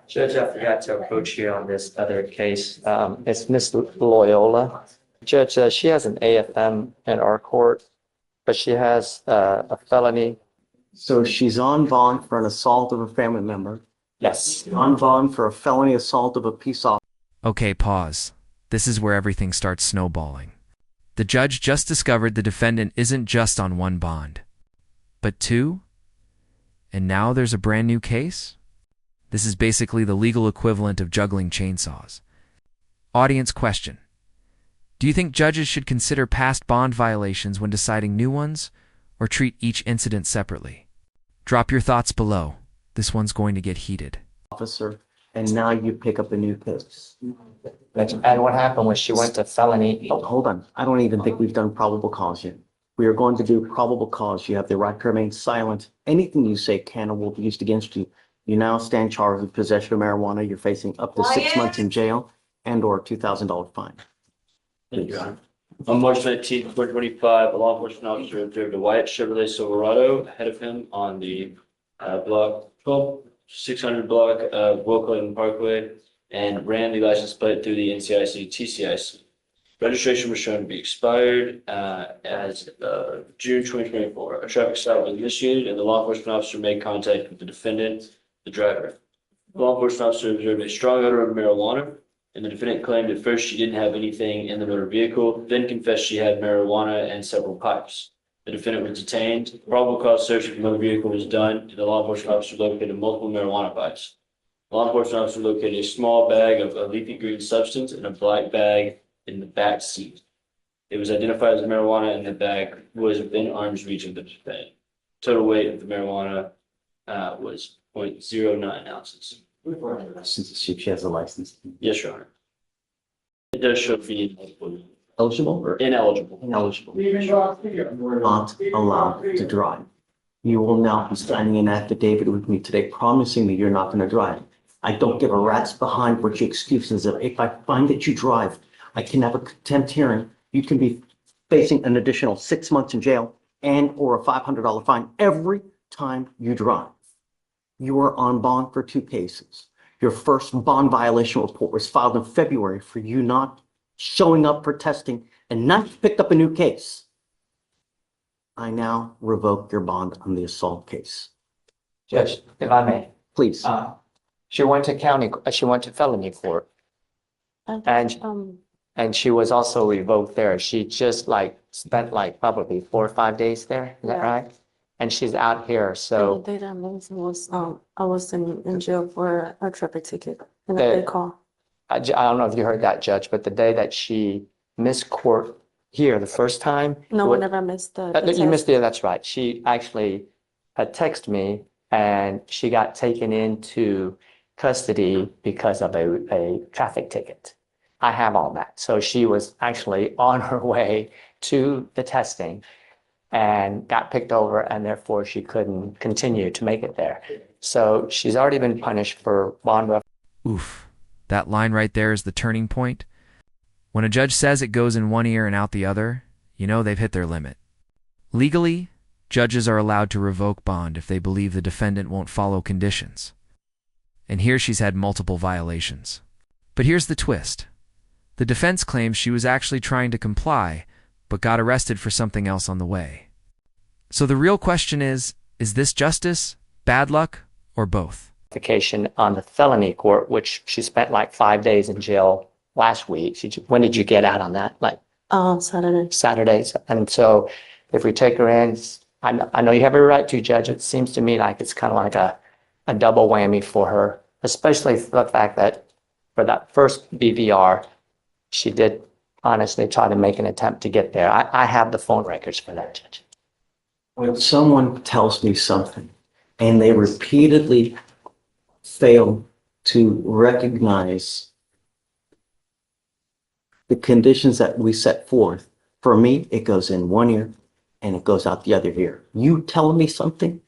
Judge, I forgot to approach you on this other case. It's Miss Loyola. Judge, she has an AFM in our court, but she has a felony. So she's on bond for an assault of a family member, Yes. on bond for a felony assault of a peace officer. Okay, pause. This is where everything starts snowballing. The judge just discovered the defendant isn't just on one bond, but two? And now there's a brand new case? This is basically the legal equivalent of juggling chainsaws. Audience question. Do you think judges should consider past bond violations when deciding new ones, or treat each incident separately? Drop your thoughts below. This one's going to get heated. Officer, and now you pick up a new case. And what happened was she went to felony. Oh, hold on. I don't even think we've done probable cause yet. We are going to do probable cause. You have the right to remain silent. Anything you say can or will be used against you. You now stand charged with possession of marijuana. You're facing up to 6 months in jail and or $2,000 fine. Thank you, Your Honor. On March 19th, 2025, a law enforcement officer observed a white Chevrolet Silverado ahead of him on the block 12600 block of Wilcott Parkway and ran the license plate through the NCIC TCIC. Registration was shown to be expired as June 2024. A traffic stop was initiated and the law enforcement officer made contact with the defendant, the driver. The law enforcement officer observed a strong odor of marijuana, and the defendant claimed at first she didn't have anything in the motor vehicle, then confessed she had marijuana and several pipes. The defendant was detained. The probable cause search of the motor vehicle was done, and the law enforcement officer located multiple marijuana pipes. The law enforcement officer located a small bag of a leafy green substance and a black bag in the back seat. It was identified as marijuana, and the bag was within arm's reach of the defendant. Total weight of the marijuana was 0.09 ounces. Since she has a license. Yes, Your Honor. It does show being Eligible or ineligible. ineligible? You're not allowed to drive. You will now be signing an affidavit with me today promising that you're not going to drive. I don't give a rat's behind what your excuses are. If I find that you drive, I can have a contempt hearing. You can be facing an additional 6 months in jail and or a $500 fine every time you drive. You are on bond for 2 cases. Your first bond violation report was filed in February for you not showing up for testing and not picked up a new case. I now revoke your bond on the assault case. Judge, if I may. Please. She went to felony court, and she was also revoked there. She just spent probably 4 or 5 days there. Is that right? And she's out here, so. The date I missed was, I was in jail for a traffic ticket and a The- big call. I don't know if you heard that, Judge, but the day that she missed court here the first time. No one ever missed the You test. missed it, that's right. She actually had texted me and she got taken into custody because of a traffic ticket. I have all that. So she was actually on her way to the testing and got picked over, and therefore she couldn't continue to make it there. So she's already been punished for bond. Oof. That line right there is the turning point. When a judge says it goes in one ear and out the other, you know they've hit their limit. Legally, judges are allowed to revoke bond if they believe the defendant won't follow conditions. And here she's had multiple violations. But here's the twist. The defense claims she was actually trying to comply, but got arrested for something else on the way. So the real question is this justice, bad luck, or both? On the felony court, which she spent 5 days in jail last week. When did you get out on that? Saturday. Saturdays. And so if we take her in, I know you have every right to, Judge. It seems to me like it's kind of like a double whammy for her, especially for the fact that for that first BVR, she did honestly try to make an attempt to get there. I have the phone records for that, Judge. When someone tells me something and they repeatedly fail to recognize the conditions that we set forth, for me, it goes in one ear and it goes out the other ear. You telling me something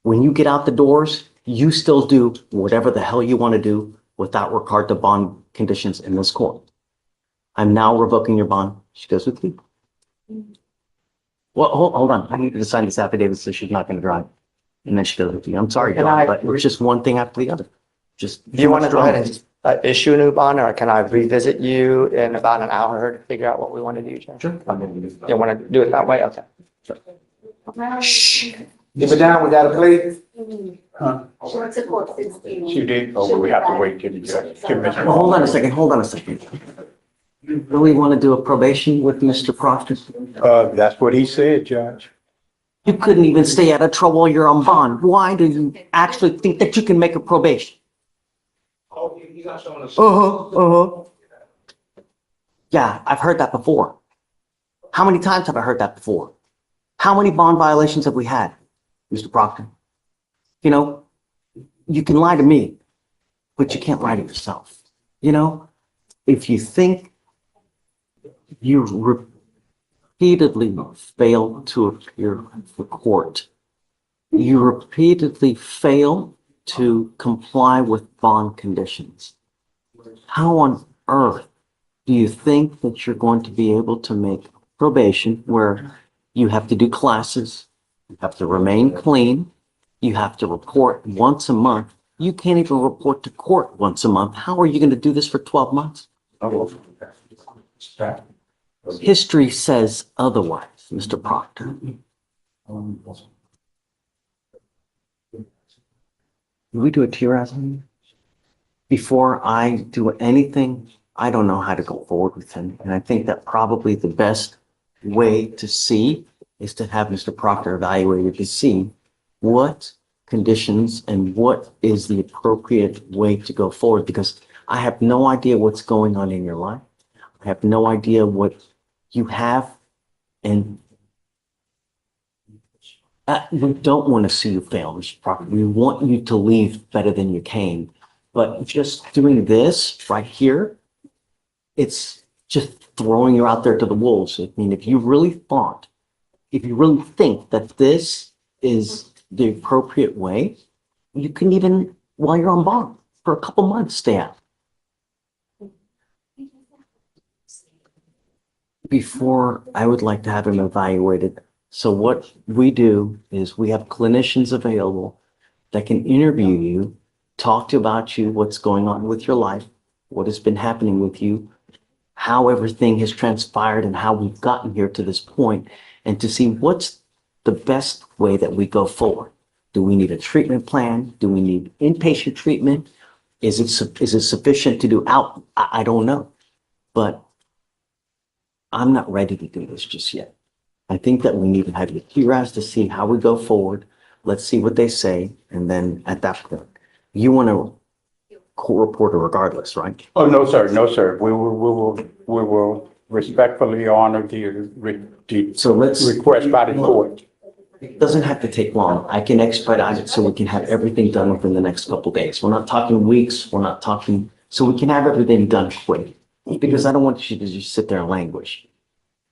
when you get out the doors, you still do whatever the hell you want to do without regard to bond conditions in this court. I'm now revoking your bond. She goes with you. Well, hold on. I need to sign this affidavit so she's not going to drive. And then she goes, I'm sorry, Can John, I- but it's just one thing after the other. Just. Do you want to go ahead and issue a new bond, or can I revisit you in about an hour to figure out what we want to do, Judge? Sure. You want to do it that way? Okay. Keep it down, we got a plea? She went to court 16. She did, or we have to wait till you get, till Mr. Well, hold on a second. You really want to do a probation with Mr. Proctor? That's what he said, Judge. You couldn't even stay out of trouble while you're on bond. Why do you actually think that you can make a probation? Oh, you got someone to. Uh-huh. Yeah, I've heard that before. How many times have I heard that before? How many bond violations have we had, Mr. Proctor? You know, you can lie to me, but you can't lie to yourself. You know, if you think you repeatedly fail to appear for court, you repeatedly fail to comply with bond conditions, how on earth do you think that you're going to be able to make probation where you have to do classes, you have to remain clean, you have to report once a month? You can't even report to court once a month. How are you going to do this for 12 months? History says otherwise, Mr. Proctor. Will we do a TRS? Before I do anything, I don't know how to go forward with him. And I think that probably the best way to see is to have Mr. Proctor evaluated to see what conditions and what is the appropriate way to go forward, because I have no idea what's going on in your life. I have no idea what you have, and we don't want to see you fail, Mr. Proctor. We want you to leave better than you came. But just doing this right here, it's just throwing you out there to the wolves. I mean, if you really think that this is the appropriate way, you can even, while you're on bond, for a couple months, stay out. Before, I would like to have him evaluated. So what we do is we have clinicians available that can interview you, talk to you about you, what's going on with your life, what has been happening with you, how everything has transpired and how we've gotten here to this point, and to see what's the best way that we go forward. Do we need a treatment plan? Do we need inpatient treatment? Is it sufficient to do out? I don't know, but I'm not ready to do this just yet. I think that we need to have the QRAS to see how we go forward. Let's see what they say. And then at that point, you want to court reporter regardless, right? Oh, no, sir, no, sir. We will respectfully honor the So let's, request by the court. it doesn't have to take long. I can expedite it so we can have everything done within the next couple of days. We're not talking weeks. We're not talking, so we can have everything done quick. Because I don't want you to just sit there and languish.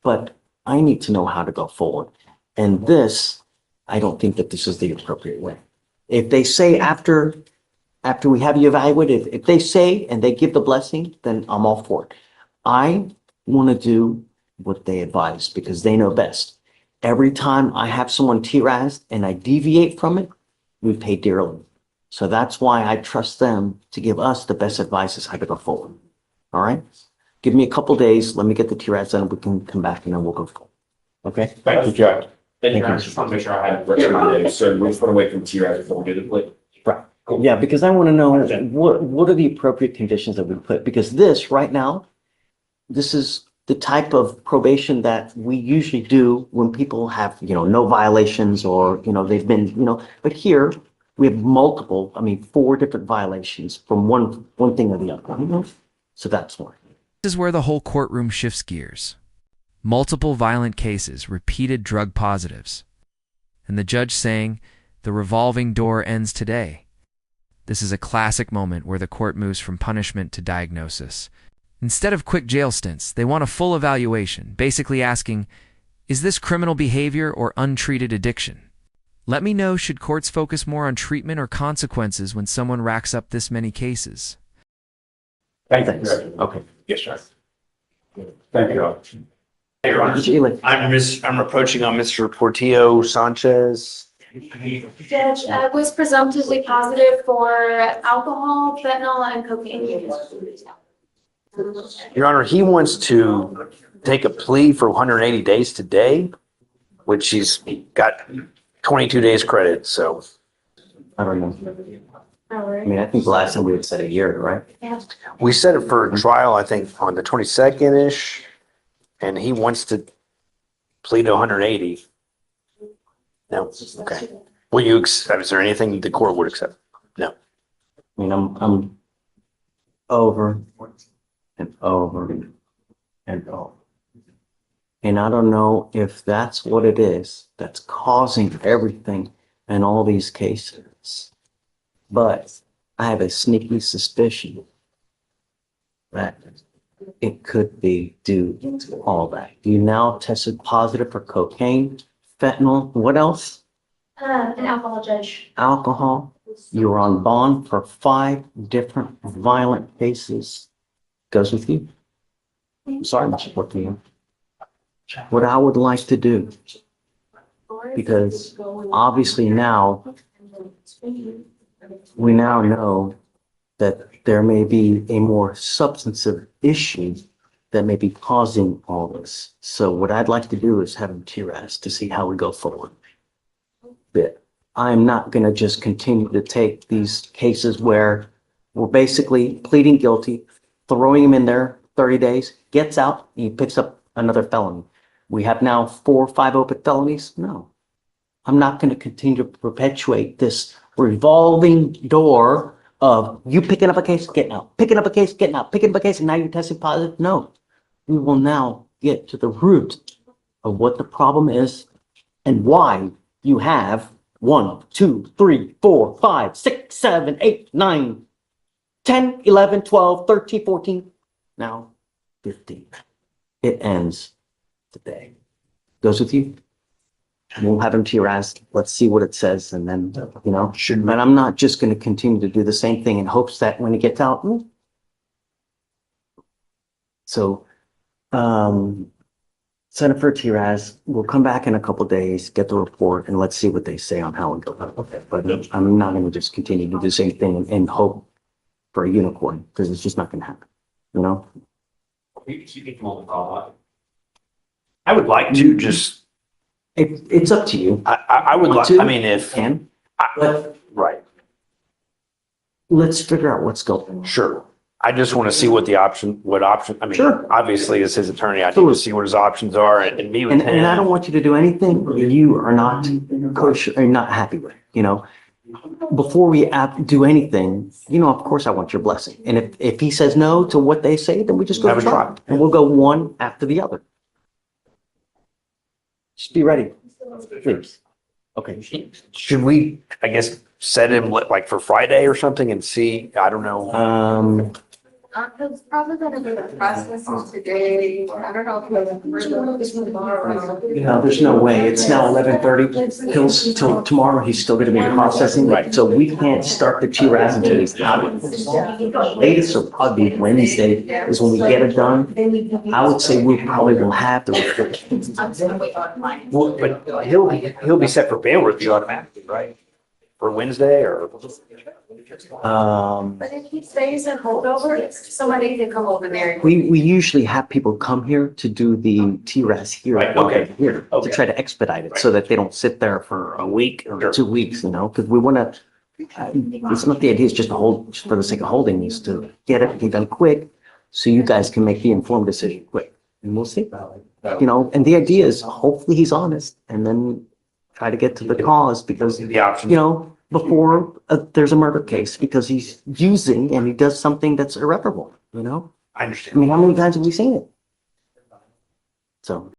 But I need to know how to go forward. And this, I don't think that this is the appropriate way. If they say after we have you evaluated, if they say and they give the blessing, then I'm all for it. I want to do what they advise because they know best. Every time I have someone TRAS'd and I deviate from it, we pay dearly. So that's why I trust them to give us the best advice as how to go forward. All right? Give me a couple days. Let me get the TRAS done. We can come back and then we'll go forward. Okay? Thank you, Judge. Thank you, I just want to make sure I have it right. So we're put away from TRAS before we do the plea. Right. Yeah, because I want to know what are the appropriate conditions that we put, because this right now, this is the type of probation that we usually do when people have, no violations or, they've been, but here we have multiple, 4 different violations from one thing or the other. So that's why. This is where the whole courtroom shifts gears. Multiple violent cases, repeated drug positives. And the judge saying, the revolving door ends today. This is a classic moment where the court moves from punishment to diagnosis. Instead of quick jail stints, they want a full evaluation, basically asking, is this criminal behavior or untreated addiction? Let me know, should courts focus more on treatment or consequences when someone racks up this many cases? Thank you, Thanks. Judge. Okay. Yes, sir. Thank you. Hey, Your Honor. I'm approaching on Mr. Portillo Sanchez. Judge, was presumptively positive for alcohol, fentanyl, and cocaine. Your Honor, he wants to take a plea for 180 days today, which he's got 22 days credit, so. I don't know. I mean, I think the last time we had said a year, right? We set it for trial, I think, on the 22nd-ish, and he wants to plead to 180. No, okay. Will you, is there anything the court would accept? No. I mean, I'm over and over and over. And I don't know if that's what it is that's causing everything in all these cases. But I have a sneaky suspicion that it could be due to all that. You now tested positive for cocaine, fentanyl, what else? An alcohol, Judge. Alcohol. You were on bond for 5 different violent cases. Goes with you. I'm sorry, Mr. Portillo. What I would like to do, because obviously now we now know that there may be a more substantive issue that may be causing all this. So what I'd like to do is have him TRAS to see how we go forward. But I'm not going to just continue to take these cases where we're basically pleading guilty, throwing him in there 30 days, gets out, he picks up another felony. We have now 4 or 5 open felonies. No, I'm not going to continue to perpetuate this revolving door of you picking up a case, getting out, picking up a case, getting out, picking up a case, and now you're testing positive. No, we will now get to the root of what the problem is and why you have 1, 2, 3, 4, 5, 6, 7, 8, 9, 10, 11, 12, 13, 14, now 15. It ends today. Goes with you? We'll have him TRAS. Let's see what it says. And then, you know, but I'm not just going to continue to do the same thing in hopes that when he gets out. So, send it for TRAS. We'll come back in a couple days, get the report, and let's see what they say on how it goes. Okay. But I'm not going to just continue to do the same thing and hope for a unicorn because it's just not going to happen. You know? I would like to just, It's up to you. I would like, Want to? I mean, if, Can, but right, let's figure out what's going on. sure. I just want to see what I mean, Sure. obviously as his attorney, I need to Absolutely. see what his options are and meet with And I don't him. want you to do anything you are not kosher, or not happy with, you know? Before we do anything, you know, of course I want your blessing. And if he says no to what they say, then we just go Have to a trial. try. And we'll go one after the other. Just be ready, please. Okay. Should we, I guess, set him like for Friday or something and see, I don't know. It's probably gonna be the processing today. I don't know if it's tomorrow. No, there's no way. It's now 11:30. Till tomorrow, he's still gonna be processing. Right. So we can't start the TRAS until he's out. Latest will probably be Wednesday is when we get it done. I would say we probably will have the report. Well, but he'll be set for bail review automatically, right? For Wednesday or? But if he stays in holdover, somebody can come over there. We usually have people come here to do the TRAS here. Right, while okay. they're Here, to Okay. try to expedite it so that they don't sit there for a week or Sure. 2 weeks, you know, because we want to, it's not the idea, it's just to hold, just for the sake of holding, is to get everything done quick so you guys can make the informed decision quick. And we'll see, you know, and the idea is hopefully he's honest and then try to get to the cause because, The options. you know, before there's a murder case because he's using and he does something that's irreparable, you know? I I understand. mean, how many times have we seen it? So.